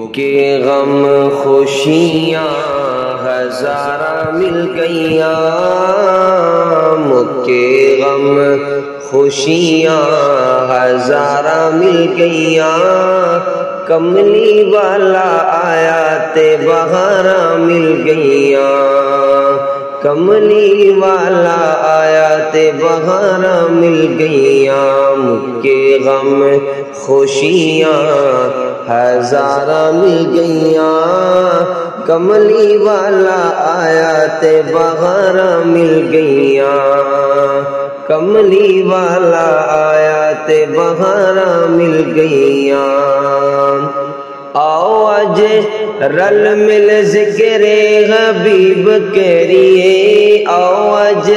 کے غم خوشیاں ہزارہ مل گئیاں، کے غم خوشیاں ہزارہ مل گئیاں، کملی والا آیا تے بہارا مل گئیاں، کملی والا آیا تے بہارا مل گئیاں، کے غم خوشیاں ہزارہ مل گئیاں، کملی والا آیا تے بہارا مل گئیاں، کملی والا آیا تے بہارا مل گئیاں۔ آؤ اج رل مل ذکر حبیب کریے، آؤ اج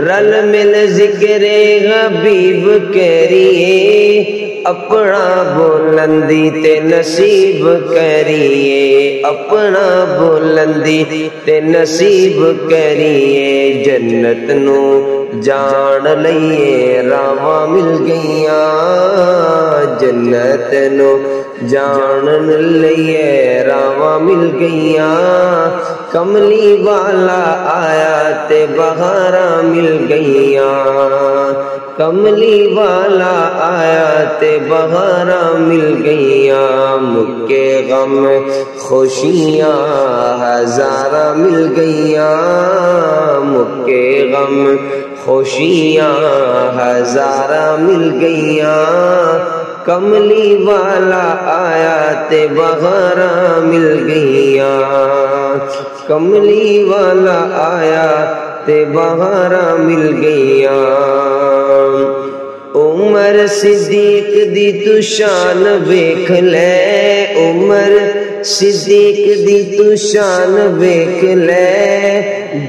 رل مل ذکر حبیب کریے، اپنا بلندی تے نصیب کریے، اپنا بلندی تے نصیب کریے، جنت نو جان لئیے راواں مل گئیاں، جنت نو جان لئیے راواں مل گئیاں، کملی والا آیا تے بہارا مل گئیاں، کملی والا آیا تے بہارا مل گئیاں، کے غم خوشیاں ہزارہ مل گئیاں، کے غم خوشیاں ہزارہ مل گئیاں، کملی والا آیا تے بہارا مل گئیاں، کملی والا آیا تے بہارا مل گئیاں۔ عمر صدیق دی تو شان ویکھ لے، عمر صدیق دی تو شان ویکھ لے،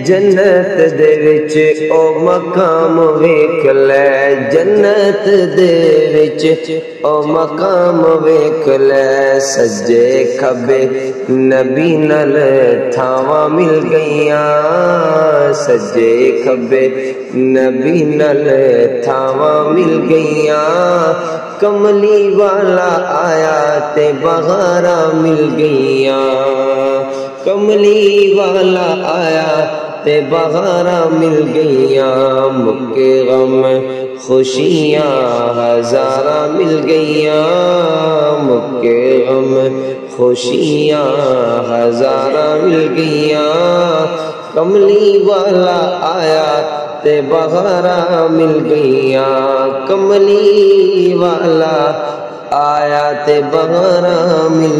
جنت دے وچ او مقام ویکھ لے، جنت دے وچ او مقام ویکھ لے، سجے کھبے نبی نال تھاواں مل گئیاں، سجے کھبے نبی نال تھاواں مل گئیاں، کملی والا آیا تے بہارا مل گئیاں، کملی والا آیا تے بہارا مل گئیاں، کے غم خوشیاں ہزارہ مل گئیاں، کے غم خوشیاں ہزارہ مل گئیاں، کملی والا آیا تے بہارا مل گئیاں، کملی والا آیا تے بہارا مل